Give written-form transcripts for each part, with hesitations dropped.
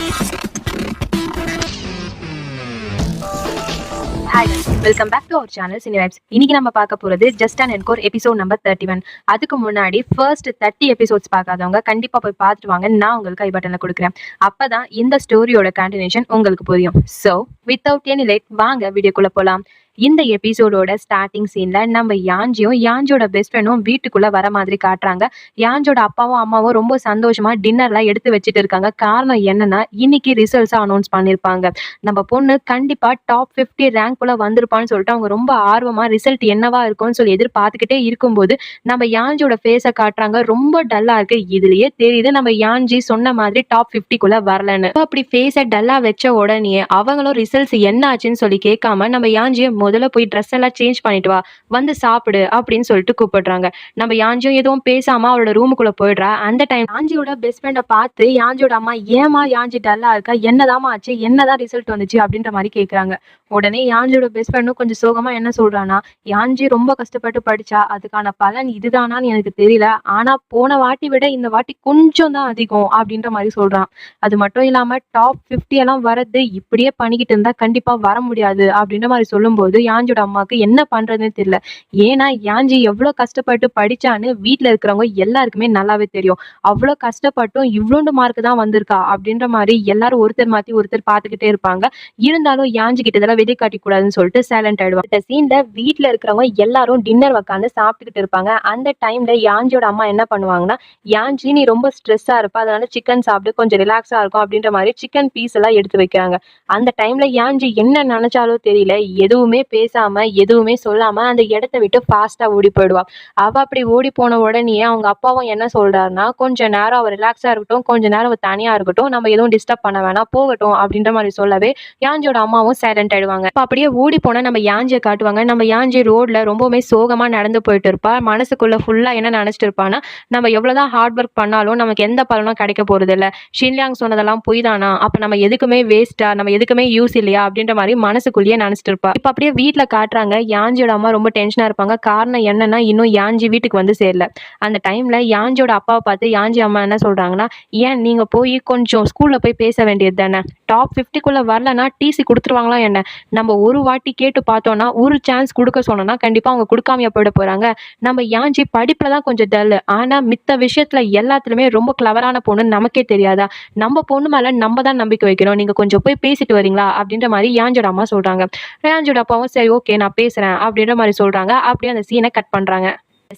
Hi guys, welcome back to our channel Cinevibes. இன்னைக்கு நம்ம பார்க்க போறது just and Encore episode number 31. அதுக்கு முன்னாடி ஃபர்ஸ்ட் 30 எபிசோட்ஸ் பார்க்காதவங்க கண்டிப்பா போய் பார்த்துட்டு வாங்க. நான் உங்களுக்கு ஐ பட்டன்ல கொடுக்குறேன். அப்பதான் இந்த ஸ்டோரியோட கண்டினியூஷன் உங்களுக்கு புரியும். ஸோ வித்தவுட் எனி லேட் வாங்க வீடியோக்குள்ள போலாம். இந்த எபிசோடோட ஸ்டார்டிங் சீன்ல நம்ம யாஞ்சியும் யாஞ்சியோட பெஸ்ட் ஃப்ரெண்டும் வீட்டுக்குள்ள வர மாதிரி காட்டுறாங்க. யாஞ்சோட அப்பாவும் அம்மாவும் ரொம்ப சந்தோஷமா டின்னர்லாம் எடுத்து வச்சுட்டு இருக்காங்க. காரணம் என்னன்னா இன்னைக்கு ரிசல்ட்ஸ் அனௌன்ஸ் பண்ணிருப்பாங்க. நம்ம பொண்ணு கண்டிப்பா டாப் 50 ரேங்க் குள்ள வந்திருப்பான்னு சொல்லிட்டு அவங்க ரொம்ப ஆர்வமா ரிசல்ட் என்னவா இருக்கும்னு சொல்லி எதிர்பார்த்துக்கிட்டே இருக்கும்போது நம்ம யாஞ்சியோட ஃபேஸை காட்டுறாங்க. ரொம்ப டல்லா இருக்கு. இதுலயே தெரியுது நம்ம யாஞ்சி சொன்ன மாதிரி டாப் 50 வரலன்னு. அப்படி ஃபேஸை டல்லா வச்ச உடனே அவங்களும் ரிசல்ட்ஸ் என்ன ஆச்சுன்னு சொல்லி கேட்காம நம்ம யாஞ்சியை முதல்ல போய் ட்ரெஸ் எல்லாம் சேஞ்ச் பண்ணிட்டு வா, வந்து சாப்பிடு அப்படின்னு சொல்லிட்டு கூப்பிடுறாங்க. நம்ம யாஞ்சியும் எதுவும் பேசாம அவளோட ரூமுக்குள்ள போயிடுறா. அந்த டைம் யாஞ்சியோட பெஸ்ட் ஃப்ரெண்டை பார்த்து யாஞ்சியோட அம்மா ஏமா யாஞ்சி டல்லா இருக்கா, என்னதாமா ஆச்சு, என்னதான் ரிசல்ட் வந்துச்சு அப்படின்ற மாதிரி கேட்கறாங்க. உடனே யாஞ்சியோட பெஸ்ட் ஃப்ரெண்டும் கொஞ்சம் சோகமா என்ன சொல்றானா, யாஞ்சி ரொம்ப கஷ்டப்பட்டு படிச்சா, அதுக்கான பலன் இதுதானான்னு எனக்கு தெரியல, ஆனா போன வாட்டி விட இந்த வாட்டி கொஞ்சம் தான் அதிகம் அப்படின்ற மாதிரி சொல்றான். அது மட்டும் இல்லாம டாப் 50 எல்லாம் வரது இப்படியே பண்ணிக்கிட்டு இருந்தா கண்டிப்பா வர முடியாது அப்படின்ற மாதிரி சொல்லும்போது யாஞ்சியோட அம்மாவுக்கு என்ன பண்றதுன்னு தெரியல. ஏன்னா யாஞ்சி எவ்வளவு கஷ்டப்பட்டு படிச்சான்னு வீட்டுல இருக்கிறவங்க எல்லாருக்குமே நல்லாவே தெரியும். அவ்வளவு கஷ்டப்பட்டும் இவ்வளோண்டு மார்க் தான் வந்திருக்கா அப்படின்ற மாதிரி எல்லாரும் ஒருத்தர் மாத்தி ஒருத்தர் பாத்துக்கிட்டே இருப்பாங்க. இருந்தாலும் யாஞ்சி கிட்ட இதெல்லாம் வெளியே காட்டி கூடாதுன்னு சொல்லிட்டு சைலண்ட் ஆயிடுவாங்க. இந்த சீன்ல வீட்டுல இருக்கிறவங்க எல்லாரும் டின்னர் உட்காந்து சாப்பிட்டுக்கிட்டு இருப்பாங்க. அந்த டைம்ல யாஞ்சியோட அம்மா என்ன பண்ணுவாங்கன்னா, யாஞ்சி நீ ரொம்ப ஸ்ட்ரெஸ்ஸா இருப்ப, அதனால சிக்கன் சாப்பிட்டு கொஞ்சம் ரிலாக்ஸா இருக்கும் அப்படின்ற மாதிரி சிக்கன் பீஸ் எல்லாம் எடுத்து வைக்கிறாங்க. அந்த டைம்ல யாஞ்சி என்ன நினைச்சாலோ தெரியல, எதுவுமே பேசாம எதுவுமே சொல்லாம அந்த இடத்த விட்டு ஃபாஸ்டா ஓடி போயிடுவா. அவ அப்படி ஓடி போன உடனே அவங்க அப்பாவும் என்ன சொல்றாருன்னா, கொஞ்ச நேரம் அவ ரிலாக்ஸா இருக்கட்டும், கொஞ்ச நேரம் அவ தனியா இருக்கட்டும், நம்ம எதுவும் டிஸ்டர்ப் பண்ண வேணாம், போகட்டும் அப்படின்ற மாதிரி சொல்லவே யாஞ்சியோட அம்மாவும் சைலண்ட் ஆயிடுவாங்க. இப்ப அப்படியே ஓடி போனா நம்ம யாஞ்சியை காட்டுவாங்க. நம்ம யாஞ்சி ரோட்ல ரொம்பவுமே சோகமா நடந்து போயிட்டு இருப்பா. மனசுக்குள்ள ஃபுல்லா என்ன நினைச்சிட்டு இருப்பான்னா, நம்ம எவ்வளவுதான் ஹார்ட் ஒர்க் பண்ணாலும் நமக்கு எந்த பலனும் கிடைக்க போறது இல்ல, ஷின்லியாங் சொன்னதெல்லாம் பொய் தானா, அப்ப நம்ம எதுக்குமே வேஸ்டா, நம்ம எதுக்குமே யூஸ் இல்லையா அப்படின்ற மாதிரி மனசுக்குள்ளேயே நினைச்சிட்டு இருப்பா. இப்ப அப்படியே வீட்டுல காட்டுறாங்க. யாஞ்சியோட அம்மா ரொம்ப டென்ஷனா இருப்பாங்க. காரணம் என்னன்னா இன்னும் யாஞ்சி வீட்டுக்கு வந்து சேரல. அந்த டைம்ல யாஞ்சியோட அப்பாவை பார்த்து யாஞ்சி அம்மா என்ன சொல்றாங்கன்னா, ஏன் நீங்க போய் கொஞ்சம் ஸ்கூல்ல போய் பேச வேண்டியது தானே, டாப் 50 வரலன்னா டிசி கொடுத்துருவாங்களா என்ன, நம்ம ஒரு வாட்டி கேட்டு பார்த்தோம்னா ஒரு சான்ஸ் கொடுக்க சொன்னோம்னா கண்டிப்பா அவங்க கொடுக்காமையா போயிட போறாங்க. நம்ம யாஞ்சி படிப்புல தான் கொஞ்சம் டல், ஆனா மித்த விஷயத்துல எல்லாத்துலயுமே ரொம்ப கிளவரான பொண்ணு, நமக்கே தெரியாதா, நம்ம பொண்ணு மேல நம்ம தான் நம்பிக்கை வைக்கிறோம், நீங்க கொஞ்சம் போய் பேசிட்டு வரீங்களா அப்படின்ற மாதிரி யாஞ்சியோட அம்மா சொல்றாங்க. யாஞ்சியோட அப்பாவும் சரி ஓகே நான் பேசுறேன் அப்படின்ற மாதிரி சொல்றாங்க. அப்படியே அந்த சீனை கட் பண்றாங்க.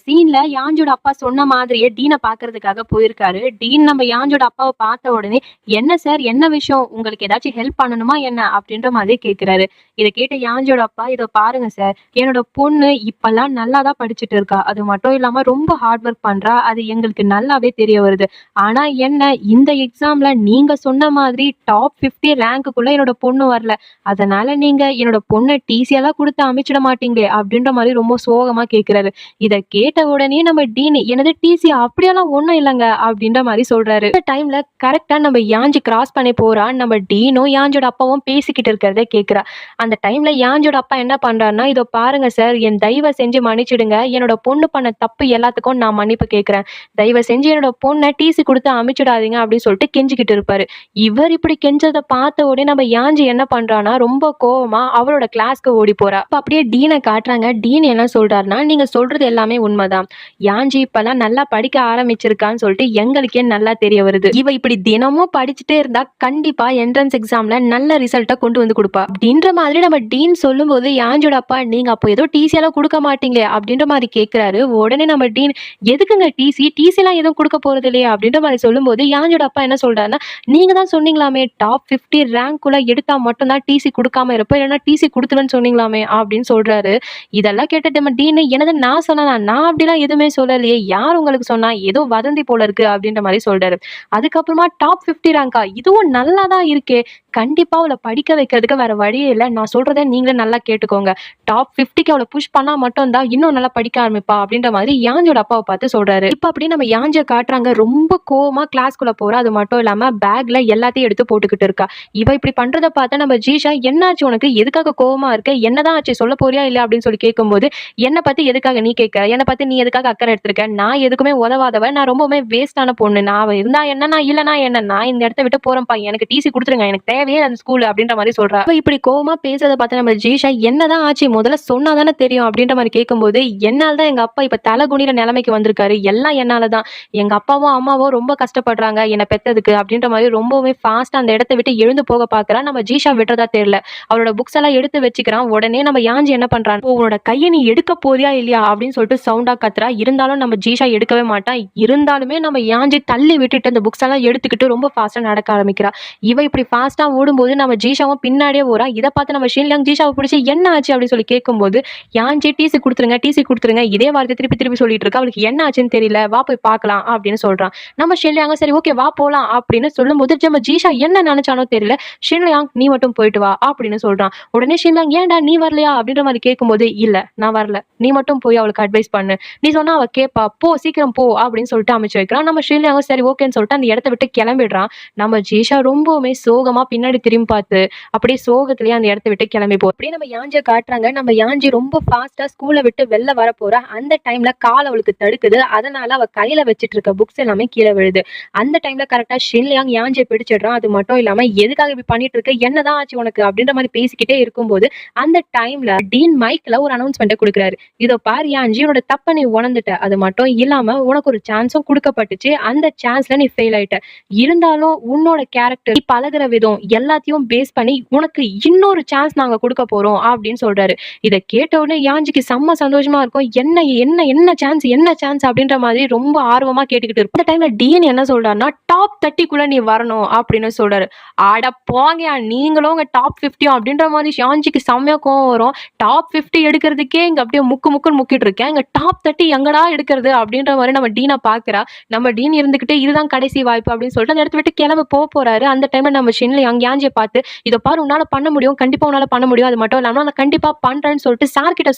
சீன்ல யாஞ்சோட அப்பா சொன்ன மாதிரியே டீனை பாக்குறதுக்காக போயிருக்காரு. டீன் நம்ம யாஞ்சோட அப்பாவை பார்த்த உடனே, என்ன சார் என்ன விஷயம், உங்களுக்கு ஏதாச்சும் ஹெல்ப் பண்ணணுமா என்ன அப்படின்ற மாதிரி கேட்கிறாரு. இதை கேட்ட யாஞ்சோட அப்பா, இதை பாருங்க சார், என்னோட பொண்ணு இப்பெல்லாம் நல்லா தான் படிச்சுட்டு இருக்கா, அது மட்டும் இல்லாம ரொம்ப ஹார்ட் ஒர்க் பண்றா, அது எங்களுக்கு நல்லாவே தெரிய வருது. ஆனா என்ன, இந்த எக்ஸாம்ல நீங்க சொன்ன மாதிரி டாப் 50 ரேங்க்குள்ள என்னோட பொண்ணு வரல, அதனால நீங்க என்னோட பொண்ணை டிசியெல்லாம் கொடுத்து அமைச்சிட மாட்டீங்களே அப்படின்ற மாதிரி ரொம்ப சோகமா கேட்கிறாரு. இதை கேட்ட உடனே நம்ம டீன், எனது டிசி அப்படியெல்லாம் ஒண்ணும் இல்லைங்க அப்படின்ற மாதிரி சொல்றாரு. இந்த டைம்ல கரெக்டா நம்ம யாஞ்சி கிராஸ் பண்ணி போறா. நம்ம டீனும் யாஞ்சோட அப்பாவும் பேசிக்கிட்டு இருக்கிறத கேட்கிறா. அந்த டைம்ல யாஞ்சோட அப்பா என்ன பண்றாருன்னா, இதோ பாருங்க சார், என் தயவை செஞ்சு மன்னிச்சிடுங்க, என்னோட பொண்ணு பண்ண தப்பு எல்லாத்துக்கும் நான் மன்னிப்பு கேட்கிறேன், தயவு செஞ்சு என்னோட பொண்ணை டிசி கொடுத்து அமைச்சிடாதீங்க அப்படின்னு சொல்லிட்டு கெஞ்சிக்கிட்டு இருப்பாரு. இவர் இப்படி கெஞ்சதை பார்த்த உடனே நம்ம யாஞ்சி என்ன பண்றான்னா ரொம்ப கோவமா அவளோட கிளாஸ்க்கு ஓடி போறா. அப்படியே டீனை காட்டுறாங்க. டீன் என்ன சொல்றாருன்னா, நீங்க சொல்றது எல்லாமே உண்மைதான், யாஞ்சி இப்பெல்லாம் நல்லா படிக்க ஆரம்பிச்சிருக்கான்னு சொல்லிட்டு எங்களுக்கே நல்லா தெரிய வருது, இவ இப்படி தினமும் படிச்சுட்டே இருந்தா கண்டிப்பா என்ட்ரன்ஸ் எக்ஸாம்ல நல்ல ரிசல்ட்டை கொண்டு வந்து கொடுப்பா அப்படின்ற மாதிரி நம்ம டீன் சொல்லும் போது யாஞ்சோட அப்பா, நீங்க அப்போ ஏதோ டிசி எல்லாம் கொடுக்க மாட்டீங்களே அப்படின்ற மாதிரி கேட்கிறாரு. உடனே நம்ம டீன், எதுக்குங்க டிசி எல்லாம் எதுவும் கொடுக்க போறது இல்லையா அப்படின்ற மாதிரி சொல்லும் போது யாஞ்சோட அப்பா என்ன சொல்றாருன்னா, நீங்க தான் சொன்னீங்களாமே டாப் 50 ரேங்க்குள்ள எடுத்தா மட்டும்தான் டிசி கொடுக்காம இருப்போம், இல்லைன்னா டிசி கொடுத்துருன்னு சொன்னீங்களாமே அப்படின்னு சொல்றாரு. இதெல்லாம் கேட்டுட்டு நம்ம டீன், எனது நான் சொன்னா, நான் அப்படிலாம் எதுவுமே சொல்லலையே, யார் உங்களுக்கு சொன்னா, ஏதோ வதந்தி போல இருக்கு அப்படின்ற மாதிரி சொல்றாரு. அதுக்கப்புறமா டாப் 50 ரேங்கா, இதுவும் நல்லா தான் இருக்கே, கண்டிப்பா அவள படிக்க வைக்கிறதுக்கு வேற வழியே இல்ல. நான் சொல்றத நீங்களே நல்லா கேட்டுக்கோங்க. டாப் 50க்கு அவள புஷ் பண்ணா மட்டும் தான் இன்னும் நல்லா படிக்க ஆரம்பிப்பா அப்படின்ற மாதிரி யாஞ்சோட அப்பாவ பார்த்து சொல்றாரு. இப்ப அப்படியே நம்ம யாஞ்ச காட்டுறாங்க. ரொம்ப கோவமா கிளாஸ்க்குள்ள போறா. அது மட்டும் இல்லாம பேக்ல எல்லாத்தையும் எடுத்து போட்டுக்கிட்டு இருக்கா. இவ இப்படி பண்றத பார்த்தா நம்ம ஜீஷா, என்னாச்சு உனக்கு? எதுக்காக கோவமா இருக்க? என்னதான் ஆச்சு? சொல்ல போறியா இல்லையா? அப்படின்னு சொல்லி கேட்கும்போது, என்ன பத்தி எதுக்காக நீ கேட்கிற? என்ன பத்தி நீ எதுக்காக அக்கறை எடுத்திருக்க? நான் எதுக்குமே உதவாதவ. நான் ரொம்பவுமே வேஸ்டான பொண்ணு. நான் அவ இருந்தா என்ன? நான் இல்லனா என்ன? நான் இந்த இடத்த விட்டு போறேன்ப்பா. எனக்கு டிசி குடுத்துருங்க. எனக்கு தேவையே அந்த ஸ்கூல் அப்படின்ற மாதிரி சொல்றா. அப்ப இப்படி கோவமா பேசுறத பார்த்து நம்ம ஜீஷா, என்னதான் ஆச்சு? முதல்ல சொன்னா தானே தெரியும் அப்படின்ற மாதிரி கேட்கும்போது, என்னால தான் எங்க அப்பா இப்ப தலகுனிற நிலைமைக்கு வந்திருக்காரு. எல்லாம் என்னால தான். எங்க அப்பாவும் அம்மாவும் ரொம்ப கஷ்டப்படுறாங்க என்ன பெத்ததுக்கு அப்படின்ற மாதிரி ரொம்பவே ஃபாஸ்டா அந்த இடத்த விட்டு எழுந்து போக பாக்குறா. நம்ம ஜீஷா விடுறதா தெரியல. அவளோட புக்ஸ் எல்லாம் எடுத்து வச்சுக்கிறான். உடனே நம்ம யாஞ்சி என்ன பண்றான், உன்னோட கையை நீ எடுக்க போறியா இல்லையா அப்படின்னு சொல்லிட்டு சவுண்டா கத்துறா. இருந்தாலும் நம்ம ஜீஷா எடுக்கவே மாட்டான். இருந்தாலுமே நம்ம யாஞ்சி தள்ளி விட்டுட்டு அந்த புக்ஸ் எல்லாம் எடுத்துக்கிட்டு ரொம்ப ஃபாஸ்டா நடக்க ஆரம்பிக்கிறா. இவ இப்படி ஃபாஸ்டா ஓடும்போது நம்ம ஜீஷாவும் பின்னாடியே ஓரா. இதை பார்த்து நம்ம ஷின்லாங் ஜீஷாவை பிடிச்சி என்ன ஆச்சு அப்படின்னு சொல்லி கேட்கும்போது, யாஞ்சி டிசி கொடுத்துருங்க, டிசி கொடுத்துருங்க, இதே வார்த்தை திருப்பி திருப்பி சொல்லிட்டு இருக்கா. அவளுக்கு என்ன ஆச்சுன்னு தெரியல, வா போய் பார்க்கலாம் அப்படின்னு சொல்றான். நம்ம ஷின்லாங்க சரி ஓகே வா போலாம் அப்படின்னு சொல்லும்போது நம்ம ஜீஷா என்ன நினைச்சானோ தெரியல, ஷின்லாங் நீ மட்டும் போயிட்டு வா அப்படின்னு சொல்றான். உடனே ஷின்லாங் ஏன்டா நீ வரலையா அப்படின்ற மாதிரி கேட்கும்போது, இல்ல நான் வரல, நீ மட்டும் போய் அவளுக்கு அட்வைஸ் பண்ணு, நீ சொன்னா அவ கேப்பா, போ சீக்கிரம் போ அப்படின்னு சொல்லிட்டு அமைச்சு வைக்கிறான். நம்ம ஷின்லாங்க சரி ஓகேன்னு சொல்லிட்டு அந்த இடத்த விட்டு கிளம்பிடுறான். நம்ம ஜீஷா ரொம்பவுமே சோகமா பின்னாடி திரும்பி பார்த்து அப்படியே சோகத்திலேயே அந்த இடத்த விட்டு கிளம்பி போ. அப்படியே நம்ம யாஞ்சியை காட்டுறாங்க. நம்ம யாஞ்சி ரொம்ப ஃபாஸ்டா ஸ்கூலை விட்டு வெளில வர போறா. அந்த டைம்ல கால் அவளுக்கு தடுக்குது. அதனால அவ கையில வச்சிட்டு இருக்க புக்ஸ் எல்லாமே கீழே விழுது. அந்த டைம்ல கரெக்டா ஷின்லியாங் யாஞ்சியை பிடிச்சிடுறான். அது மட்டும் இல்லாம எதுக்காக இப்படி பண்ணிட்டு இருக்க, என்னதான் ஆச்சு உனக்கு அப்படின்ற மாதிரி பேசிக்கிட்டே இருக்கும்போது அந்த டைம்ல டீன் மைக்ல ஒரு அனௌன்ஸ்மெண்ட் கொடுக்குறாரு. இதோ பாரு யாஞ்சி, உன்னோட தப்ப நீ உணர்ந்துட்ட. அது மட்டும் இல்லாம உனக்கு ஒரு சான்ஸும் கொடுக்கப்பட்டுச்சு. அந்த சான்ஸ்ல நீ ஃபெயில் ஆயிட்ட. இருந்தாலும் உன்னோட கேரக்டர், நீ பழகுற விதம் எல்லாத்தையும் பேஸ் பண்ணி உனக்கு இன்னொரு சான்ஸ் நாங்க கொடுக்க போறோம் அப்படின்னு சொல்றாரு. இதை கேட்ட உடனே யாஞ்சிக்கு செம்ம சந்தோஷமா இருக்கும். என்ன என்ன என்ன சான்ஸ், என்ன சான்ஸ் அப்படின்ற மாதிரி ரொம்ப ஆர்வமா கேட்டுக்கிட்டு இருக்கும். இந்த டைம்ல டீன் என்ன சொல்றாருன்னா, டாப் 30க்குள்ள நீ வரணும் அப்படின்னு சொல்றாரு. ஆட போங்க நீங்களும் உங்க டாப் 50 அப்படின்ற மாதிரி யாஞ்சிக்கு செம்மையா கோவம் வரும். டாப் 50 எடுக்கிறதுக்கே இங்க அப்படியே முக்குன்னு முக்கிட்டு இருக்கேன், இங்க டாப் 30 எங்கடா எடுக்கிறது அப்படின்ற மாதிரி நம்ம டீனை பாக்குறா. நம்ம டீன் இருந்துகிட்டு இதுதான் கடைசி வாய்ப்பு அப்படின்னு சொல்லிட்டு அந்த இடத்த விட்டு கிளம்ப போறாரு. அந்த டைம்ல நம்ம ஷின்லியாங் யாஞ்சியை பார்த்து, இதை பாரு உன்னால பண்ண முடியும், கண்டிப்பா உன்னால பண்ண முடியும், அது மட்டும் இல்லாம நான் கண்டிப்பா பண்றேன்னு சொல்லிட்டு சார் கிட்ட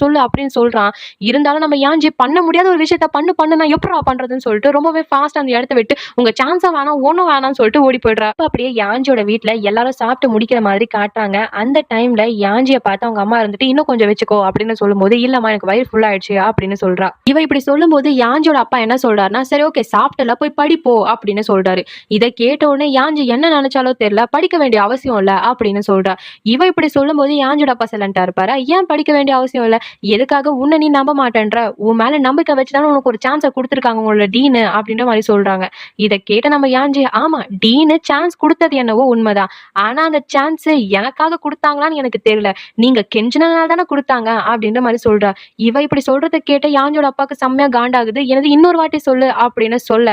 சொல்லு அப்படின்னு சொல்றான். இருந்தாலும் நம்ம யாஞ்சி பண்ண முடியாத ஒரு விஷயத்த பண்ணு நான் எப்படா பண்றதுன்னு சொல்லிட்டு ரொம்பவே ஃபாஸ்ட் அந்த இடத்த விட்டு உங்க சான்ஸா வேணாம் ஒண்ணும் வேணாம்னு சொல்லிட்டு ஓடி போயிடுறா. அப்படியே யாஞ்சியோட வீட்டுல எல்லாரும் சாப்பிட்டு முடிக்கிற மாதிரி காட்டுறாங்க. அந்த டைம்ல யாஞ்சியை பார்த்து அவங்க அம்மா இருந்துட்டு இன்னும் கொஞ்சம் வச்சுக்கோ அப்படின்னு சொல்லும்போது, இல்லம்மா எனக்கு வயிறு ஃபுல் ஆயிடுச்சு அப்படின்னு சொல்றா. இவ இப்படி சொல்லும்போது யாஞ்சியோட அப்பா என்ன சொல்றாருன்னா, சரி ஓகே சாப்பிட்டல போய் படிப்போ அப்படின்னு சொல்றாரு. இதை கேட்ட உடனே யாஞ்சி என்ன நினைச்சாலோ தெரியல, படிக்க வேண்டிய அவசியம் இல்ல அப்படின்னு சொல்றா. இவ இப்படி சொல்லும்போது யாஞ்சோட அப்பா சைலண்டா இருப்பாரு. ஏன் படிக்க வேண்டிய அவசியம் இல்ல, எதுக்காக உன்னை நீ நம்ப மாட்டேன்ற, உன் மேல நம்பிக்கை வச்சுதானே உனக்கு ஒரு சான்ஸை கொடுத்துருக்காங்க உங்களோட டீனு அப்படின்ற மாதிரி சொல்றாங்க. இதை கேட்ட நம்ம யாஞ்சி, ஆமா டீனு சான்ஸ் கொடுத்தது என்னவோ உண்மைதான், ஆனா அந்த சான்ஸ் எனக்காக கொடுத்தாங்களான்னு எனக்கு தெரியல, நீங்க கெஞ்சினால தானே கொடுத்தாங்க அப்படின்ற மாதிரி சொல்றா. இவ இப்படி சொல்றதை கேட்ட யாஞ்சோட அப்பாவுக்கு செம்மையா காண்டாகுது. எனது இன்னொரு வாட்டி சொல்லு அப்படின்னு சொல்ல,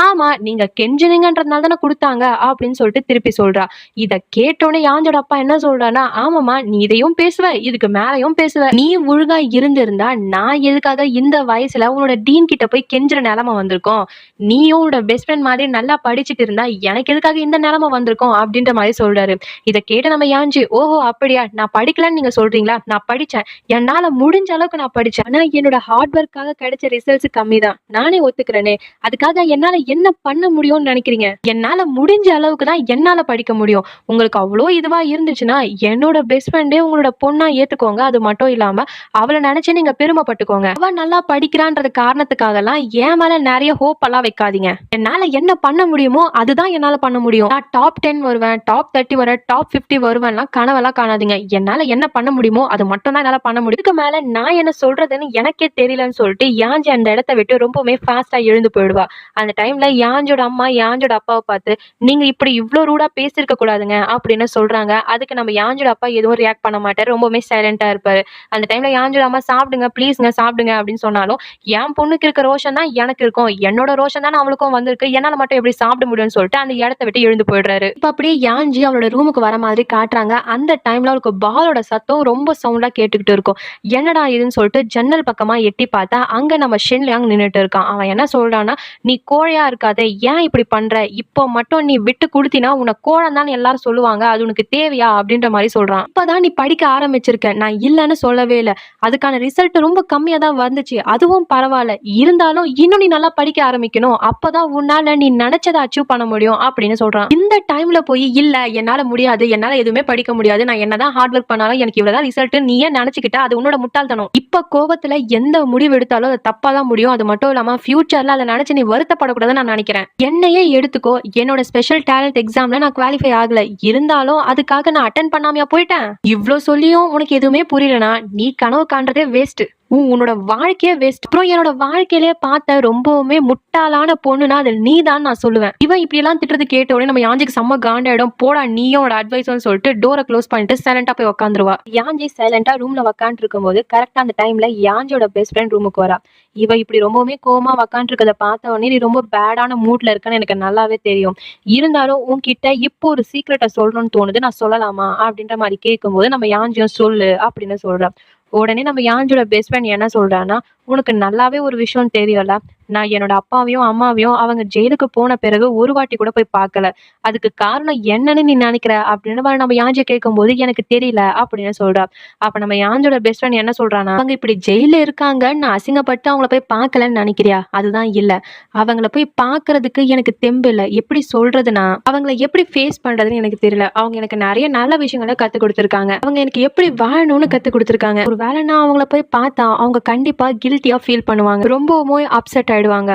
ஆமா நீங்க கெஞ்சினீங்கன்றதுனால தானே கொடுத்தாங்க அப்படின்னு சொல்லிட்டு திருப்பி சொல்றா. இதை கேட்டோன்னே யாஞ்சோட அப்பா என்ன சொல்றான்னா, ஆமாமா நீ இதையும் பேசுவ இதுக்கு மேலையும் பேசுவ, நீ ஒழுங்கா இருந்திருந்தா நான் எதுக்காக இந்த வயசுல உன்னோட டீன் கிட்ட போய் கெஞ்சுற நிலைமை வந்திருக்கோம், நீயும் உன்னோட பெஸ்ட் ஃப்ரெண்ட் மாதிரி நல்லா படிச்சுட்டு இருந்தா எனக்கு எதுக்காக இந்த நிலைமை வந்திருக்கும் அப்படின்ற மாதிரி சொல்றாரு. இதை கேட்டு நம்ம யாஞ்சி, ஓஹோ அப்படியா, நான் படிக்கலன்னு நீங்க சொல்றீங்களா, நான் படிச்சேன், என்னால முடிஞ்ச அளவுக்கு நான் படிச்சேன், ஆனா என்னோட ஹார்ட் ஒர்க்காக கிடைச்ச ரிசல்ட்ஸ் கம்மி தான், நானே ஒத்துக்கிறேனே, அதுக்காக என்னால என்ன பண்ண முடியும்னு நினைக்கிறீங்க, என்னால முடிஞ்ச அளவுக்கு தான் என்னால படிக்க முடியும், உங்களுக்கு அவ்வளோ இதுவா இருந்துச்சுன்னா என்னோட பெஸ்ட் ஃப்ரெண்டே உங்களோட பொண்ணா ஏத்துக்கோங்க, அது மட்டும் இல்லாம அவளை நினைச்சு நீங்க பெருமைப்பட்டுக்கோங்க, அவ நல்லா படிக்கிறான்றது காரணத்துக்காக எல்லாம் என் மேல நிறைய ஹோப் எல்லாம் வைக்காதீங்க, என்னால என்ன பண்ண முடியுமோ அதுதான் என்னால பண்ண முடியும், நான் டாப் 10 வருவேன், டாப் 30 வர, டாப் 50 வருவேன்லாம் கனவெல்லாம் காணாதீங்க, என்னால என்ன பண்ண முடியுமோ அது மட்டும் தான் என்னால பண்ண முடியும், இதுக்கு மேல நான் என்ன சொல்றதுன்னு எனக்கே தெரியலன்னு சொல்லிட்டு யாஞ்சி அந்த இடத்த விட்டு ரொம்பவுமே ஃபாஸ்டா எழுந்து போயிடுவா. அந்த டைம்ல யாஞ்சோட அம்மா யாஞ்சோட அப்பாவை பார்த்து, நீங்க இப்படி இவ்வளவு ரூடா பேசிருக்க கூடாதுங்க அப்படின்னு சொல்றாங்க. அதுக்கு நம்ம யாஞ்சோட அப்பா எதுவும் ரியாக்ட் பண்ண மாட்டாரு, ரொம்பவுமே சைலண்டா இருப்பாரு. அந்த டைம்ல யாஞ்சோட அம்மா சாப்பிடுங்க ப்ளீஸ்ங்க சாப்பிடுங்க அப்படின்னு சொன்னாலும், என் பொண்ணுக்கு இருக்க ரோஷன் தான் எனக்கு இருக்கும், என்னோட ரோஷன் தான் அவளுக்கும் வந்திருக்கு, என்னால மட்டும் எப்படி சாப்பிட முடியும்னு சொல்லிட்டு அந்த இடத்த விட்டு எழுந்து போயிடுறாரு. இப்ப அப்படியே யாஞ்சி அவளோட ரூமுக்கு வர மாதிரி காட்டுறாங்க. அந்த டைம்ல அவளுக்கு பாலோட சத்தம் ரொம்ப சவுண்டா கேட்டுக்கிட்டு இருக்கும். என்னடா இதுன்னு சொல்லிட்டு ஜன்னல் பக்கமா எட்டி பார்த்தா அங்க நம்ம ஷின்லியாங் நின்னுட்டு இருக்கான். அவன் என்ன சொல்றான்னா, நீ கோழையா இருக்காத, ஏன் இப்படி பண்ற, இப்போ மட்டும் நீ விட்டு கொடுத்தினா உன்னை கோழம் தான் எல்லாரும் சொல்லுவாங்க, அது உனக்கு தேவையா அப்படின்ற மாதிரி சொல்றான். இப்பதான் நீ படிக்க ஆரம்பிச்சிருக்க, நான் இல்லைன்னு சொல்லவே இல்லை, அதுக்கான ரிசல்ட் ரொம்ப கம்மியா தான் வந்துச்சு, அதுவும் பரவாயில்ல, இருந்தாலும் இன்னும் நீ நல்லா படிக்க ஆரம்பிக்கணும், அப்பதான் உன்னால நீ நினைச்சதை அச்சீவ் பண்ண முடியும் அப்படின்னு சொல்றான். இந்த டைம்ல போய் இல்ல என்னால முடியாது, என்னால எதுவுமே படிக்க முடியாது, நான் என்னதான் ஹார்ட் ஒர்க் பண்ணாலும் எனக்கு இவ்வளவுதான் ரிசல்ட், நீ ஏன் நினைச்சுக்கிட்ட, அது உன்னோட முட்டாள்தனம். இப்ப கோவத்துல எந்த முடிவு எடுத்தாலும் அது தப்பா தான் முடியும். அது மட்டும் இல்லாம ஃபியூச்சர்ல அதை நினைச்சு நீ வருத்தப்படக்கூடாதுன்னு நான் நினைக்கிறேன். என்னையே எடுத்துக்கோ, என்னோட ஸ்பெஷல் டேலண்ட் எக்ஸாம்ல நான் குவாலிஃபை ஆகல, இருந்தாலும் அதுக்காக நான் அட்டென்ட் பண்ணாமையா போயிட்டேன். இவ்ளோ சொல்லியும் உனக்கு எதுவுமே புரியலனா நீ கனவு காண்றதே வேஸ்ட், உன்னோட வாழ்க்கையே வேஸ்ட். அப்புறம் என்னோட வாழ்க்கையிலேயே பார்த்த ரொம்பவுமே முட்டாளான பொண்ணுனா அது நீ தான் நான் சொல்லுவேன். இவன் இப்படி எல்லாம் திட்டுறது கேட்ட உடனே நம்ம யாஞ்சிக்கு செம்ம காண்டாயிடும். போடா நீயோட அட்வைஸ் சொல்லிட்டு டோரை க்ளோஸ் பண்ணிட்டு சைலண்டா போய் உட்காந்துருவா. யாஞ்சி சைலண்டா ரூம்ல உட்காந்து இருக்கும் போது கரெக்டா அந்த டைம்ல யாஞ்சியோட பெஸ்ட் ஃப்ரெண்ட் ரூமுக்கு வரா. இவ இப்படி ரொம்பவுமே கோவமா உட்காந்து இருக்கதை பார்த்த உடனே நீ ரொம்ப பேடான மூட்ல இருக்கன்னு எனக்கு நல்லாவே தெரியும், இருந்தாலும் உன்கிட்ட இப்போ ஒரு சீக்ரெட்டை சொல்லணும்னு தோணுது, நான் சொல்லலாமா அப்படின்ற மாதிரி கேட்கும்போது நம்ம யாஞ்சியும் சொல்லு அப்படின்னு சொல்றா. உடனே நம்ம யாஞ்சோட பெஸ்ட் ஃப்ரெண்ட் என்ன சொல்றான்னா, உனக்கு நல்லாவே ஒரு விஷயம் தெரியல, நான் என்னோட அப்பாவையும் அம்மாவையும் அவங்க ஜெயிலுக்கு போன பிறகு ஒரு வாட்டி கூட போய் பார்க்கல, அதுக்கு காரணம் என்னன்னு நீ நினைக்கிற அப்படின்னு நம்ம யாஞ்சி கேட்கும் போது எனக்கு தெரியல அப்படின்னு சொல்றா. அப்ப நம்ம யாஞ்சோட பெஸ்ட் ஃப்ரெண்ட் என்ன சொல்றானா, அவங்க இப்படி ஜெயில இருக்காங்க, நான் அசிங்கப்பட்டு அவங்கள போய் பார்க்கலன்னு நினைக்கிறியா, அதுதான் இல்ல, அவங்கள போய் பார்க்கறதுக்கு எனக்கு தெம்பு இல்லை, எப்படி சொல்றதுன்னா அவங்கள எப்படி ஃபேஸ் பண்றதுன்னு எனக்கு தெரியல, அவங்க எனக்கு நிறைய நல்ல விஷயங்களை கத்து கொடுத்துருக்காங்க, அவங்க எனக்கு எப்படி வாழணும்னு கத்து கொடுத்துருக்காங்க, ஒரு வேலை நான் அவங்கள போய் பார்த்தா அவங்க கண்டிப்பா கில்ட்டியா ஃபீல் பண்ணுவாங்க, ரொம்பவுமே அப்செட் ஆயிடுவாங்க,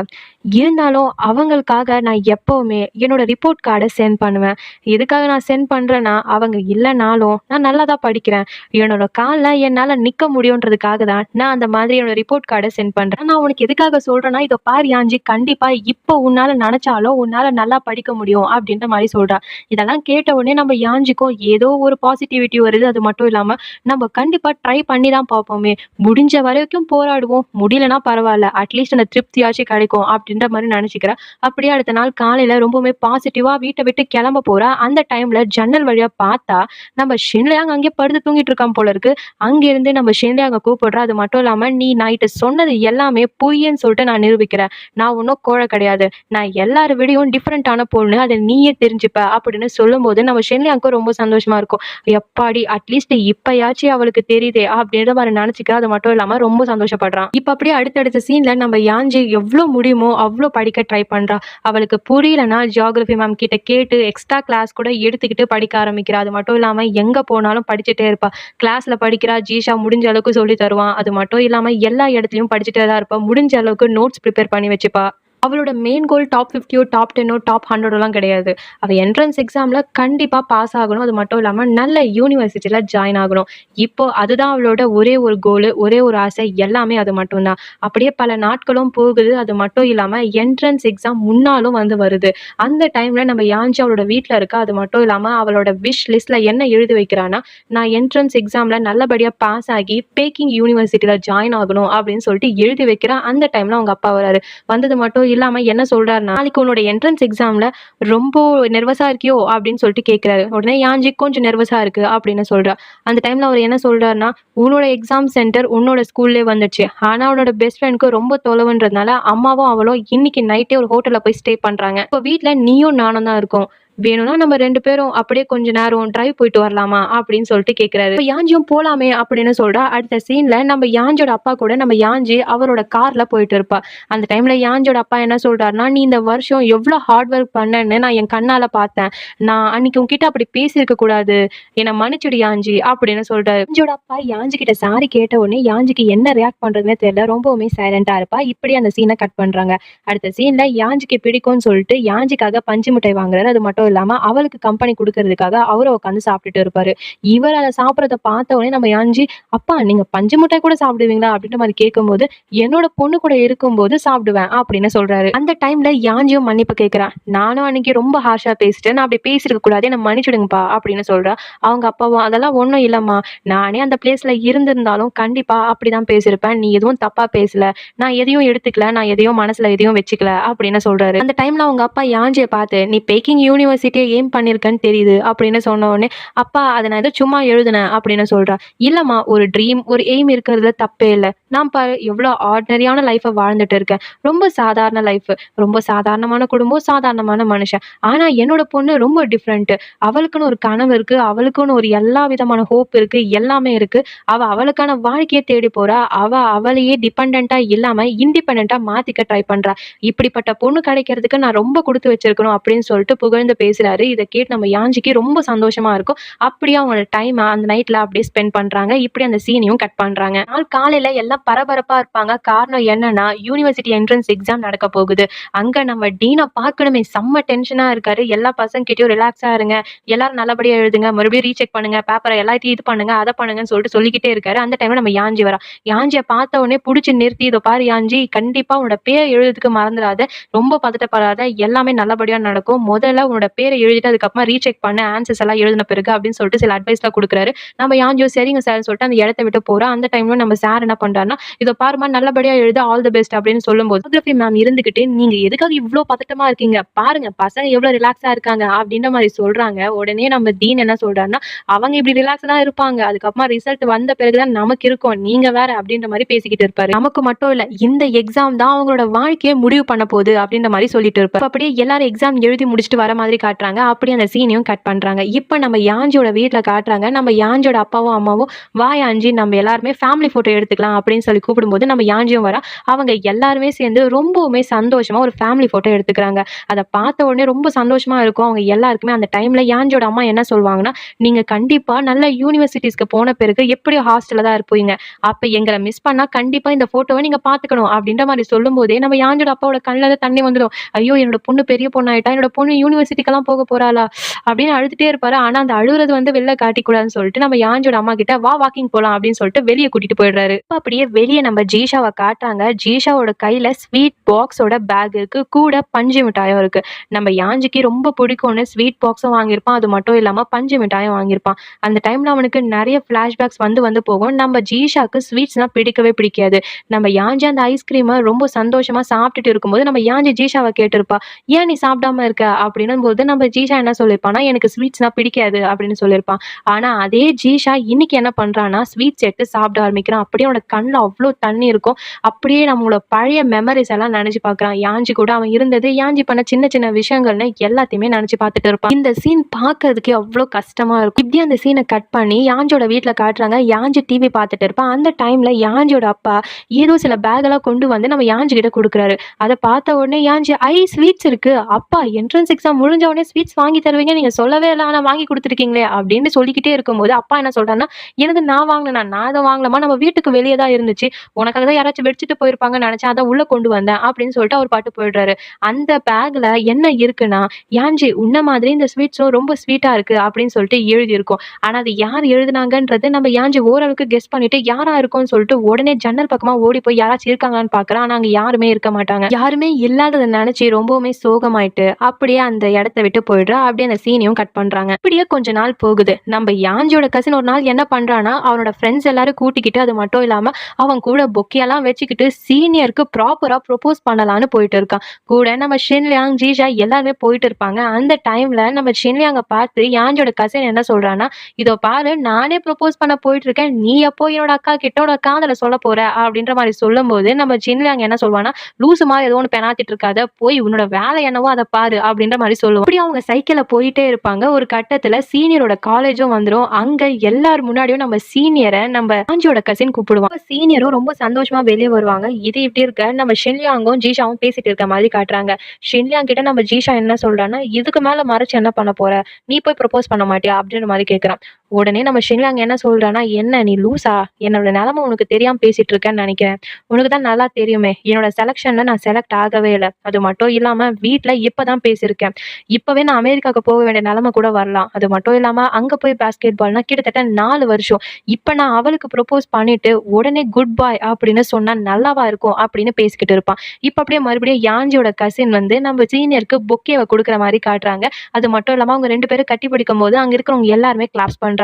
இருந்தாலும் அவங்களுக்காக நான் எப்பவுமே என்னோட ரிப்போர்ட் கார்டை சென்ட் பண்ணுவேன். எதுக்காக நான் சென்ட் பண்றேன்னா அவங்க இல்லைனாலும் நான் நல்லா தான் படிக்கிறேன், என்னோட காலில் என்னால் நிற்க முடியுன்றதுக்காக தான் நான் அந்த மாதிரி என்னோட ரிப்போர்ட் கார்டை சென்ட் பண்றேன். நான் உனக்கு எதுக்காக சொல்றேன்னா இதை பாரு யாஞ்சி, கண்டிப்பா இப்போ உன்னால நினைச்சாலும் உன்னால நல்லா படிக்க முடியும் அப்படின்ற மாதிரி சொல்றா. இதெல்லாம் கேட்ட உடனே நம்ம யாஞ்சிக்கும் ஏதோ ஒரு பாசிட்டிவிட்டி வருது. அது மட்டும் இல்லாம நம்ம கண்டிப்பா ட்ரை பண்ணி தான் பார்ப்போமே, முடிஞ்ச வரைக்கும் போராடுவோம், முடியலன்னா பரவாயில்ல, அட்லீஸ்ட் அந்த திருப்தியாச்சும் கிடைக்கும் அப்படின்ற மாதிரி நினைச்சுக்கிறேன். அப்படியே அடுத்த நாள் காலையில ரொம்பவுமே பாசிட்டிவா வீட்டை விட்டு கிளம்ப போறா. அந்த டைம்ல ஜன்னல் வழியா பார்த்தா நம்ம ஷின்லியாங் அங்கே படுத்து தூங்கிட்டு இருக்கான் போல இருக்கு. அங்கிருந்து நம்ம ஷின்லியாங்க கூப்பிடுறா. அது மட்டும் இல்லாம நீ நைட்டு சொன்னது எல்லாமே பொய்ன்னு சொல்லிட்டு நான் நிரூபிக்கிறேன், நான் ஒன்றும் கோழை கிடையாது, நான் எல்லார விடையும் டிஃப்ரெண்டான பொண்ணு, அதை நீயே தெரிஞ்சுப்ப அப்படின்னு சொல்லும் போது நம்ம ஷின்லியாங்க்கும் ரொம்ப சந்தோஷமா இருக்கும். எப்பாடி அட்லீஸ்ட் இப்பயாச்சும் அவளுக்கு தெரியுதே அப்படின்ற மாதிரி நினைச்சுக்கிறா. அது மட்டும் இல்லாம ரொம்ப சந்தோஷப்படுறான். இப்ப அப்படியே அடுத்தடுத்த சீன்ல நம்ம யாஞ்சி எவ்வளவு முடியுமோ அவ்வளோ படிக்க ட்ரை பண்றா. அவளுக்கு புரியலன்னா ஜியாகிரபி மேம் கிட்ட கேட்டு எக்ஸ்ட்ரா கிளாஸ் கூட எடுத்துக்கிட்டு படிக்க ஆரம்பிக்கிறா. அது மட்டும் இல்லாம எங்க போனாலும் படிச்சுட்டே இருப்பா. கிளாஸ்ல படிக்கிறா, ஜீஷா முடிஞ்ச அளவுக்கு சொல்லி தருவான். அது மட்டும் இல்லாம எல்லா இடத்துலயும் படிச்சுட்டே தான் இருப்பா. முடிஞ்ச அளவுக்கு நோட்ஸ் ப்ரிப்பேர் பண்ணி வச்சுப்பா. அவளோட மெயின் கோல் டாப் 50 டாப் 10 டாப் 100 கிடையாது. அவள் என்ட்ரன்ஸ் எக்ஸாமில் கண்டிப்பாக பாஸ் ஆகணும். அது மட்டும் இல்லாமல் நல்ல யூனிவர்சிட்டியில் ஜாயின் ஆகணும். இப்போ அதுதான் அவளோட ஒரே ஒரு கோலு, ஒரே ஒரு ஆசை, எல்லாமே அது மட்டும்தான். அப்படியே பல நாட்களும் போகுது. அது மட்டும் இல்லாமல் என்ட்ரன்ஸ் எக்ஸாம் முன்னாலும் வருது. அந்த டைமில் நம்ம யாஞ்சி அவளோட வீட்டில் இருக்கா. அது மட்டும் இல்லாமல் அவளோட விஷ் லிஸ்ட்டில் என்ன எழுதி வைக்கிறான்னா, நான் என்ட்ரன்ஸ் எக்ஸாமில் நல்லபடியாக பாஸ் ஆகி பேக்கிங் யூனிவர்சிட்டியில் ஜாயின் ஆகணும் அப்படின்னு சொல்லிட்டு எழுதி வைக்கிறான். அந்த டைமில் அவங்க அப்பா வராரு. வந்தது மட்டும் இல்லாம என்ன சொல்றாருன்னா, நாளைக்கு உன்னோட என்ட்ரன்ஸ் எக்ஸாம்ல ரொம்ப நெர்வஸா இருக்கியோ அப்படின்னு சொல்லிட்டு கேட்கிறாரு. உடனே யாஞ்சி கொஞ்சம் நெர்வஸா இருக்கு அப்படின்னு சொல்றா. அந்த டைம்ல அவர் என்ன சொல்றாருன்னா, உன்னோட எக்ஸாம் சென்டர் உன்னோட ஸ்கூல்லே வந்துச்சு, ஆனா அவனோட பெஸ்ட் ஃப்ரெண்ட்க்கு ரொம்ப தொலைவுன்றதுனால அம்மாவும் அவளும் இன்னைக்கு நைட்டே ஒரு ஹோட்டல்ல போய் ஸ்டே பண்றாங்க. இப்போ வீட்டுல நீயும் நானும் தான் இருக்கோம், வேணும்னா நம்ம 2 பேரும் அப்படியே கொஞ்ச நேரம் டிரைவ் போயிட்டு வரலாமா அப்படின்னு சொல்லிட்டு கேட்கிறாரு. இப்போ யாஞ்சியும் போலாமே அப்படின்னு சொல்றா. அடுத்த சீன்ல நம்ம யாஞ்சோட அப்பா கூட நம்ம யாஞ்சி அவரோட கார்ல போயிட்டு இருப்பா. அந்த டைம்ல யாஞ்சோட அப்பா என்ன சொல்றாருன்னா, நீ இந்த வருஷம் எவ்வளவு ஹார்ட் ஒர்க் பண்ணன்னு நான் என் கண்ணால பார்த்தேன், நான் அன்னைக்கு உன்கிட்ட அப்படி பேசியிருக்க கூடாது, என்னை மன்னிச்சுடு யாஞ்சி அப்படின்னு சொல்றாரு. யாஞ்சோட அப்பா யாஞ்சி கிட்ட சாரி கேட்ட உடனே யாஞ்சிக்கு என்ன ரியாக்ட் பண்றதுன்னே தெரியல, ரொம்பவுமே சைலண்டா இருப்பா. இப்படி அந்த சீனை கட் பண்றாங்க. அடுத்த சீன்ல யாஞ்சிக்கு பிடிக்கும்னு சொல்லிட்டு யாஞ்சிக்காக பஞ்சு மிட்டாய் வாங்குறாரு. அது மட்டும் இல்லாம அவளுக்கு கம்பெனி கொடுக்கறதுக்காக அவரை உட்காந்து சாப்பிட்டுட்டு இருப்பாரு. இவர் அதை சாப்பிடறத பார்த்த உடனே நம்ம யாஞ்சி, அப்பா நீங்க பஞ்சு மிட்டாய் கூட சாப்பிடுவீங்களா அப்படின்ற மாதிரி கேட்கும்போது, என்னோட பொண்ணு கூட இருக்கும்போது சாப்பிடுவேன் அப்படின்னு சொல்றாரு. அந்த டைம்ல யாஞ்சியும் மன்னிப்பு கேட்கிறான். நானும் அன்னைக்கு ரொம்ப ஹார்ஷா பேசிட்டேன், நான் அப்படி பேசிருக்க கூடாது, என்ன மன்னிச்சுடுங்கப்பா அப்படின்னு சொல்றா. அவங்க அப்பாவும், அதெல்லாம் ஒண்ணும் இல்லம்மா, நானே அந்த பிளேஸ்ல இருந்திருந்தாலும் கண்டிப்பா அப்படிதான் பேசியிருப்பேன், நீ எதுவும் தப்பா பேசல, நான் எதையும் எடுத்துக்கல, நான் எதையும் மனசுல எதையும் வச்சுக்கல அப்படின்னு சொல்றாரு. அந்த டைம்ல அவங்க அப்பா யாஞ்சியை பார்த்து, நீ பேக்கிங் யூனிவர்சிட்டியை ஏம் பண்ணிருக்கன்னு தெரியுது அப்படின்னு சொன்ன உடனே, அப்பா அதை நான் ஏதோ சும்மா எழுதுனேன் அப்படின்னு சொல்றா. இல்லம்மா, ஒரு ட்ரீம் ஒரு எய்ம் இருக்கிறதுல தப்பே இல்லை, நான் பாரு எவ்வளோ ஆர்டினரியான லைஃப்பை வாழ்ந்துட்டு இருக்கேன். ரொம்ப சாதாரண லைஃப், ரொம்ப சாதாரணமான குடும்பம், சாதாரணமான மனுஷன். ஆனா என்னோட பொண்ணு ரொம்ப டிஃப்ரெண்ட். அவளுக்குன்னு ஒரு கனவு இருக்கு. அவளுக்குன்னு ஒரு எல்லா விதமான ஹோப் இருக்கு. எல்லாமே இருக்கு. அவ அவளுக்கான வாழ்க்கைய தேடி போறா. அவ அவளையே டிபெண்டன்ட்டா இல்லாம இண்டிபெண்டன்ட்டா மாத்திக்க ட்ரை பண்றா. இப்படிப்பட்ட பொண்ணு கிடைக்கிறதுக்கு நான் ரொம்ப குடுத்து வச்சிருக்கணும் அப்படின்னு சொல்லிட்டு புகழ்ந்து பேசுறாரு. இத கேட்டு நம்ம யாஞ்சிக்கு ரொம்ப சந்தோஷமா இருக்கும். அப்படியே அவங்களோட டைம அந்த நைட்ல அப்படியே ஸ்பெண்ட் பண்றாங்க. இப்படி அந்த சீனையும் கட் பண்றாங்க. நாள் காலையில எல்லாம் பரபரப்பா இருப்பாங்க. காரணம் என்னன்னா, யூனிவர்சிட்டி என்ட்ரன்ஸ் எக்ஸாம் நடக்க போகுது. அங்க நம்ம டீன பார்க்கணுமே, செம்ம டென்ஷனா இருக்காரு. எல்லா பசங்ககிட்டயும் ரிலாக்ஸா இருங்க, எல்லாரும் நல்லபடியா எழுதுங்க, மறுபடியும் ரீசெக் பண்ணுங்க, பேப்பரை எல்லாத்தையும் இது பண்ணுங்க, அதை பண்ணுங்கன்னு சொல்லிட்டு சொல்லிக்கிட்டே இருக்காரு. அந்த டைம்ல நம்ம யாஞ்சி வரா. யாஞ்சிய பார்த்த உடனே புடிச்சு நிறுத்தி, இதோ பாரு யாஞ்சி, கண்டிப்பா உன்னோட பேர் எழுதுறதுக்கு மறந்துடாத, ரொம்ப பதட்டப்படாத, எல்லாமே நல்லபடியா நடக்கும். முதல்ல உன்னோட பேரை எழுதிட்டு அதுக்கப்புறமா ரீசெக் பண்ண, ஆன்சர்ஸ் எல்லாம் எழுதின பிறகு அப்படின்னு சொல்லிட்டு சில அட்வைஸ்லாம் கொடுக்குறாரு. நம்ம யாஞ்சியோ சரிங்க சார்ன்னு சொல்லிட்டு அந்த இடத்த விட்டு போறோம். அந்த டைம்ல நம்ம சார் என்ன பண்றாருன்னா, இதோ பாருமா நல்லபடியா எழுத, ஆல் தி பெஸ்ட் அப்படின்னு சொல்லும்போது ஜியோகிராஃபி மேம் இருந்துகிட்டு, நீங்க எதுக்காக இவ்ளோ பதட்டமா இருக்கீங்க, பாருங்க பசங்க எவ்வளவு ரிலாக்ஸா இருக்காங்க அப்படின்ற மாதிரி சொல்றாங்க. உடனே நம்ம டீன் என்ன சொல்றாருன்னா, அவங்க இப்படி ரிலாக்ஸ் தான் இருப்பாங்க, அதுக்கப்புறமா ரிசல்ட் வந்த பிறகுதான் நமக்கு இருக்கும், நீங்க வேற அப்படின்ற மாதிரி பேசிக்கிட்டு இருப்பாரு. நமக்கு மட்டும் இல்ல, இந்த எக்ஸாம் தான் அவங்களோட வாழ்க்கையை முடிவு பண்ண போகுது அப்படின்ற மாதிரி சொல்லிட்டு இருப்பாரு. அப்படியே எல்லாரும் எக்ஸாம் எழுதி முடிச்சுட்டு வர மாதிரி காட்டுறாங்க. அப்படியே அந்த சீனையும் கட் பண்றாங்க. இப்ப நம்ம யாஞ்சியோட வீட்டுல காட்டுறாங்க. நம்ம யாஞ்சியோட அப்பாவும் அம்மாவும், வா யாஞ்சி நம்ம எல்லாருமே ஃபேமிலி போட்டோ எடுத்துக்கலாம் அப்படின்னு சொல்லி கூப்பிடும்போது நம்ம யாஞ்சியும் வரா. அவங்க எல்லாருமே சேர்ந்து ரொம்பவுமே சந்தோஷமா ஒரு ஃபேமிலி போட்டோ எடுத்துக்கிறாங்க. அதை பார்த்த உடனே ரொம்ப சந்தோஷமா இருக்கும் அவங்க எல்லாருக்குமே. அந்த டைம்ல யாஞ்சியோட அம்மா என்ன சொல்லுவாங்கன்னா, நீங்க கண்டிப்பா நல்ல யூனிவர்சிட்டிஸ்க்கு போன பிறகு எப்படி ஹாஸ்டல்ல தான் இருப்பீங்க, அப்ப எங்களை மிஸ் பண்ணா கண்டிப்பா இந்த போட்டோவை நீங்க பாத்துக்கணும் அப்படின்ற மாதிரி சொல்லும் போதே நம்ம யாஞ்சியோட அப்பாவோட கண்ணில தண்ணி வந்துடும். ஐயோ என்னோட பொண்ணு பெரிய பொண்ணு ஆயிட்டா, என்னோட பொண்ணு யூனிவர்சிட்டிக்கெல்லாம் போக போறாளா அப்படின்னு அழுதுட்டே இருப்பாரு. ஆனா அந்த அழுகுறது வந்து வெளில காட்டிக்கூடாதுன்னு சொல்லிட்டு நம்ம யாஞ்சியோட அம்மா கிட்ட வா வாக்கிங் போலாம் அப்படின்னு சொல்லிட்டு வெளியே கூட்டிட்டு போயிடுறாரு. அப்படியே வெளியே நம்ம ஜீஷாவை காட்டுறாங்க. ஜீஷாவோட கையில ஸ்வீட் பாக்ஸோட பேக் இருக்கு, கூட பஞ்சு மிட்டாயும் இருக்கு. நம்ம யாஞ்சிக்கு ரொம்ப பிடிக்கும்னு ஸ்வீட் பாக்ஸும் வாங்கியிருப்பான். அது மட்டும் இல்லாம பஞ்சு மிட்டாயும் வாங்கியிருப்பான். அந்த டைம்ல அவனுக்கு நிறைய பிளாஷ்பேக்ஸ் வந்து போகும். நம்ம ஜீஷாக்கு ஸ்வீட்ஸ்னா பிடிக்கவே பிடிக்காது. நம்ம யாஞ்சி அந்த ஐஸ்கிரீமை ரொம்ப சந்தோஷமா சாப்பிட்டுட்டு இருக்கும்போது நம்ம யாஞ்சி ஜீஷாவை கேட்டிருப்பா, ஏன் நீ சாப்பிடாம இருக்க அப்படின்னும் போது நம்ம ஜீஷா என்ன சொல்லியிருப்பானா, எனக்கு ஸ்வீட்ஸ்னா பிடிக்காது அப்படின்னு சொல்லியிருப்பான். ஆனா அதே ஜீஷா இன்னைக்கு என்ன பண்றான்னா, ஸ்வீட்ஸ் எடுத்து சாப்பிட ஆரம்பிக்கிறான். அப்படியே அவனோட கண்ணில் அவ்வளோ தண்ணி இருக்கும். அப்படியே நம்மளோட பழைய மெமரிஸ் எல்லாம் நினைச்சு பார்க்கறான். யாஞ்சி கூட அவன் இருந்தது, யாஞ்சி பண்ண சின்ன சின்ன விஷயங்கள்னு எல்லாத்தையுமே நினைச்சு பார்த்துட்டு இருப்பான். இந்த சீன் பார்க்கறதுக்கே அவ்வளோ கஷ்டமா இருக்கும். இப்படி அந்த சீனை கட் பண்ணி யாஞ்சியோட வீட்டுல காட்டுறாங்க. யாஞ்சி டிவி பார்த்துட்டு இருப்பான். அந்த டைம்ல யாஞ்சியோட அப்பா ஏதோ சில பேக் எல்லாம் கொண்டு வந்து நம்ம யாஞ்சி கிட்ட கொடுக்குறாரு. அதை பார்த்த உடனே யாஞ்சி, ஸ்வீட்ஸ் இருக்கு அப்பா, என்ட்ரன்ஸ் எக்ஸாம் முடிஞ்ச உடனே ஸ்வீட்ஸ் வாங்கி தருவீங்க, நீங்க சொல்லவே இல்லை ஆனா வாங்கி கொடுத்துருக்கீங்களே அப்படின்னு சொல்லிக்கிட்டே இருக்கும்போது அப்பா என்ன சொல்றாருன்னா, எனக்கு நான் வாங்கினா, நான் அதை வாங்கலாமா, நம்ம வீட்டுக்கு வெளியே தான் இருந்துச்சு, உனக்காக தான் யாராச்சும் வச்சுட்டு போயிருப்பாங்கன்னு நினைச்சேன், அதான் உள்ள கொண்டு வந்தேன் அப்படின்னு சொல்லிட்டு அவர் பாட்டு போயிடுறாரு. அந்த பேக்ல என்ன இருக்குன்னா, யாஞ்சி உன்ன மாதிரி இந்த ஸ்வீட்ஸும் ரொம்ப ஸ்வீட்டா இருக்கு அப்படின்னு சொல்லிட்டு எழுதி இருக்கும். ஆனா அது யார் எழுதுனாங்கன்றது நம்ம யாஞ்சி ஓரளவுக்கு கெஸ் பண்ணிட்டு யாரா இருக்கும்னு சொல்லிட்டு உடனே ஜன்னல் பக்கமா ஓடி போய் யாராச்சும் இருக்காங்களான்னு பாக்குறான். ஆனா அங்க யாருமே இருக்க மாட்டாங்க. யாருமே இல்லாததை நினைச்சு ரொம்பவுமே சோகமாயிட்டு அப்படியே அந்த இடத்த விட்டு போயிடுறா. அப்படியே அந்த சீனையும் கட் பண்றாங்க. இப்படியே கொஞ்ச நாள் போகுது. நம்ம யாஞ்சியோட கசின் ஒரு நாள் என்ன பண்றானா, அவனோட ஃப்ரெண்ட்ஸ் எல்லாரும் கூட்டிக்கிட்டு, அது மட்டும் இல்லாம அவன் கூட பொக்கெல்லாம் வச்சுக்கிட்டு சீனியருக்கு ப்ராப்பரா ப்ரொபோஸ் பண்ணலான்னு போயிட்டு இருக்கான். கூட நம்ம ஷின்லியாங், ஜீஷா எல்லாருமே போயிட்டு இருப்பாங்க. அந்த டைம்ல நம்ம ஷின்லியாங்க பார்த்து யாஞ்சியோட கசின் என்ன சொல்றான்னா, இதோ பாரு நானே ப்ரொபோஸ் பண்ண போயிட்டு இருக்கேன், நீ எப்போ என்னோட அக்கா கிட்ட உனோட காதல சொல்ல போற அப்படின்ற மாதிரி சொல்லும் போது நம்ம ஷின்லியாங் என்ன சொல்வானா, லூசு மாதிரி ஏதோ ஒன்று பெனாத்திட்டு இருக்காத, போய் உன்னோட வேலை என்னவோ அதை பாரு அப்படின்ற மாதிரி சொல்லுவோம். அப்படி அவங்க சைக்கிள்ல போயிட்டே இருப்பாங்க. ஒரு கட்டத்துல சீனியரோட காலேஜும் வந்துடும். அங்க எல்லாரும் முன்னாடியும் நம்ம சீனியரை நம்ம யாஞ்சியோட கசின் கூப்பிடுவாங்க. சீனியரும் ரொம்ப சந்தோஷமா வெளியே வருவாங்க. இது இப்படி இருக்க நம்ம ஷின்லியாங்கும் ஜீஷாவும் பேசிட்டு இருக்க மாதிரி காட்டுறாங்க. ஷின்லியாங் கிட்ட நம்ம ஜீஷா என்ன சொல்றான்னா, இதுக்கு மேல மறைச்சு என்ன பண்ண போற, நீ போய் ப்ரொபோஸ் பண்ண மாட்டியா அப்படின்ற மாதிரி கேட்கிறான். உடனே நம்ம ஷின்லியாங் என்ன சொல்றான்னா, என்ன நீ லூசா, என்னோட நிலைமை உனக்கு தெரியாம பேசிட்டு இருக்கேன்னு நினைக்கிறேன், உனக்கு தான் நல்லா தெரியுமே, என்னோட செலக்ஷன்ல நான் செலக்ட் ஆகவே இல்லை, அது மட்டும் இல்லாம வீட்டுல இப்பதான் பேசியிருக்கேன், இப்பவே நான் அமெரிக்காவுக்கு போக வேண்டிய நிலைமை கூட வரலாம், அது மட்டும் இல்லாம அங்க போய் பாஸ்கெட் பால்னா கிட்டத்தட்ட 4 வருஷம், இப்ப நான் அவளுக்கு ப்ரொபோஸ் பண்ணிட்டு உடனே குட் பாய் அப்படின்னு சொன்னா நல்லாவா இருக்கும் அப்படின்னு பேசிக்கிட்டு இருப்பான். இப்ப அப்படியே மறுபடியும் யாஞ்சியோட கசின் வந்து நம்ம சீனியருக்கு பொக்கேவை கொடுக்குற மாதிரி காட்டுறாங்க. அது மட்டும் இல்லாம அவங்க 2 பேரும் கட்டி பிடிக்கும் போது அங்க இருக்கிறவங்க எல்லாருமே கிளாப்ஸ் பண்றாங்க.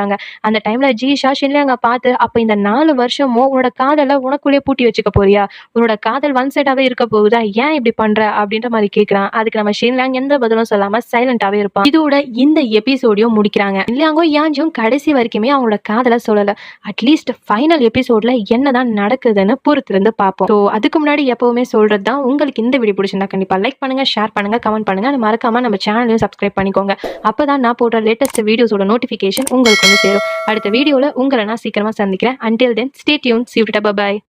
அந்த டைம்ல ஜீஷா ஷின்லியாங்க பார்த்து, அப்ப இந்த 4 வருஷமும் உன்னோட காதலை உனக்குள்ளே பூட்டி வச்சுக்க போறியா, உன்னோட காதல் ஒன் சைடாவே இருக்க போகுதா, ஏன் இப்படி பண்ற அப்படின்ற மாதிரி கேட்கிறான். அதுக்கு நம்ம ஷின்லியாங் எந்த பதிலும் சொல்லாம சைலண்டாவே இருப்பான். இதோட இந்த எபிசோடையும் முடிக்கிறாங்க. ஷின்லியாங்கும் யாஞ்சியும் கடைசி வரைக்குமே அவங்களோட காதலை சொல்லல. அட்லீஸ்ட் ஃபைனல் எபிசோட்ல என்ன என்னதான் நடக்குதுன்னு பொறுத்திருந்து பார்ப்போம். ஸோ அதுக்கு முன்னாடி எப்பவுமே சொல்றது தான், உங்களுக்கு இந்த வீடியோ பிடிச்சிருந்தா கண்டிப்பா லைக் பண்ணுங்க, ஷேர் பண்ணுங்க, கமெண்ட் பண்ணுங்க. அது மறக்காம நம்ம சேனலையும் சப்ஸ்கிரைப் பண்ணிக்கோங்க. அப்பதான் நான் போடுற லேட்டஸ்ட் வீடியோஸோட நோட்டிஃபிகேஷன் உங்களுக்கு வந்து சேரும். அடுத்த வீடியோல உங்களை நான் சீக்கிரமா சந்திக்கிறேன். Until then, stay tuned. See you later. Bye bye.